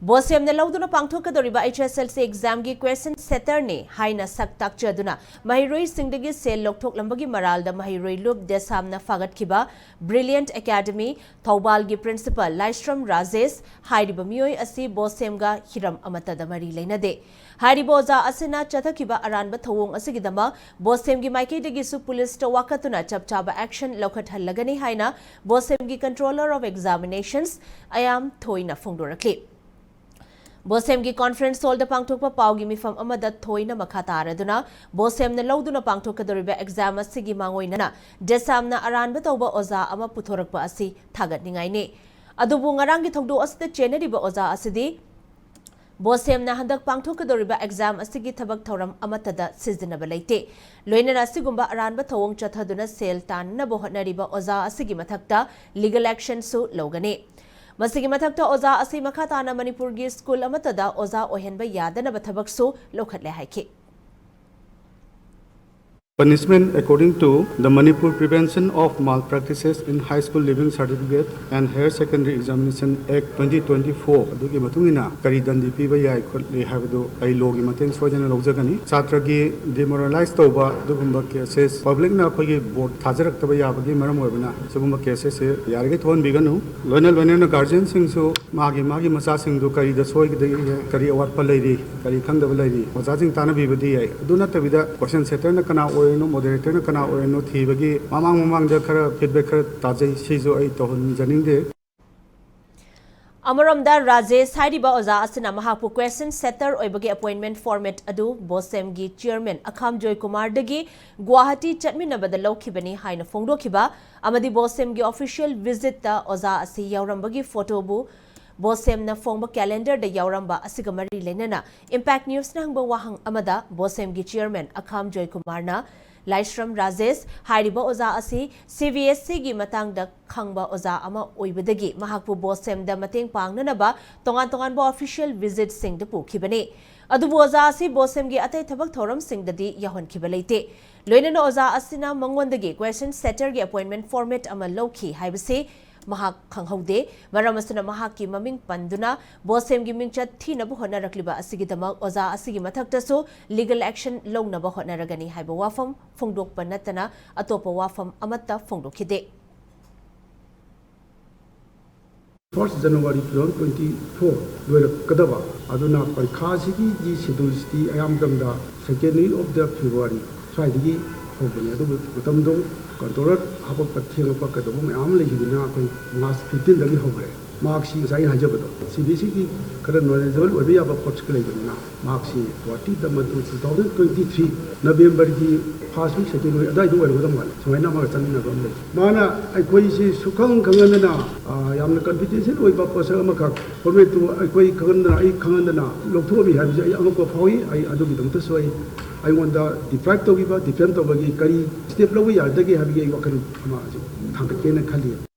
Bosem na lauduna pangthokadoriba HSLC exam gi question setter ne haina sak takchaduna mahiroi singdagi sel lokthoklamagi maralda mahiroi loop desamna fagatkiba Brilliant Academy Thoubal gi principal Laistram Rajesh hairiba mioi asi Bosem ga hiram amatada mari leinade hairiba oza asina chathakiba aranba thawong asigidama Bosem gi maikeidagi su police to wakatuna chapchaba action lokhathallagani haina Bosem gi controller of examinations ayam thoina phongdorakli Bosem gi conference hall da pangthokpa paugi mifam amada thoina makha taraduna Bosem na lauduna pangthokadoriba exam asigi mangoinana desamna aranba tawba oza ama puthorakpa asi thagatningai ne adubu ngarangi thogdo asida cheneriba oza asidi Bosem na handak pangthokadoriba exam asigi thabak thoram amatada sizinaba leite loinana asigumba aranba thawong chathaduna sel tanna bo hotnariba oza asigi mathakta legal action su logane Masigi mathakta oza asi makhatana Manipur gi school amatada oza ohenba yadana bathabak su lokhatle haiki Punishment according to the Manipur Prevention of Malpractices in High School Living Certificate and Higher Secondary Examination Act 2024 adugi matungina kari dandi piba yai khotli habadu ai logi mateng sojana lojagani chatra gi demoralize toba dugumba cases public na khoi board thajarak taba yabagi maram oibna sugumba cases se yarige thon biganu loina na guardian sing su magi macha sing du kari da soi gi kari awat pa leiri kari khangdaba leiri oja sing tana bibadi ai aduna tabida question setter na kana moderator na kana oino thibagi mamang da khara feedback khara tajai sijo ai tohon janingde Amaramda Rajesh hairiba oza asina mahapu question setter oibagi appointment format adu Bosem gi chairman Akham Joy Kumar dagi Guwahati chatminabada lawkhibani haina phongdokhiba amadi Bosem gi official visit ta oza asi yaurambagi photo bu Bosem na phongba calendar da yauramba asiga mari lenana Impact News na hangba wahang amada Bosem gi chairman Akham Joy Kumar na Laistram Rajesh hairiba oza asi CVSC gi matang da khangba oza ama oibadagi mahakpu Bosem da mateng pangnanaba tongan bo official visit sing da pukhibani adubu oza asi Bosem gi atai thabak thoram sing dadi yahon khibaleite loinana oza asina mangwandagi question setter gi appointment format ama lowki haibase mahak khanghaude maramasuna mahaki maming panduna Bosem gi mingchat thinabu honarakliba asigidama oza asigi mathakta so legal action longnaba honaragani haiba wafam phongdokpa natana atopa wafam amatta phongdokhide 1st January 2024 loira kadaba aduna parikha sigi ji schedule sti ayam damda 2nd week of the February swaidigi hobane adu gutamdo controller haba pathiang pakado mayam legidina koi March 15 dagi hogre marks si sai hajabado CBC ki kara knowledgeable obi aba post kale gina marks si 20 Damatu 2023 November ki first week second week adai do oirodam wal soina ma chanina gam le mana ai koi si sukhang khangana yamna competition oiba posa ma ka format to ai koi khangana ai khangana lokthobi habi ai amako phawi ai adu bidam to soi I want the deprive to give a defend of a kari step low yard, the gay have a wakal.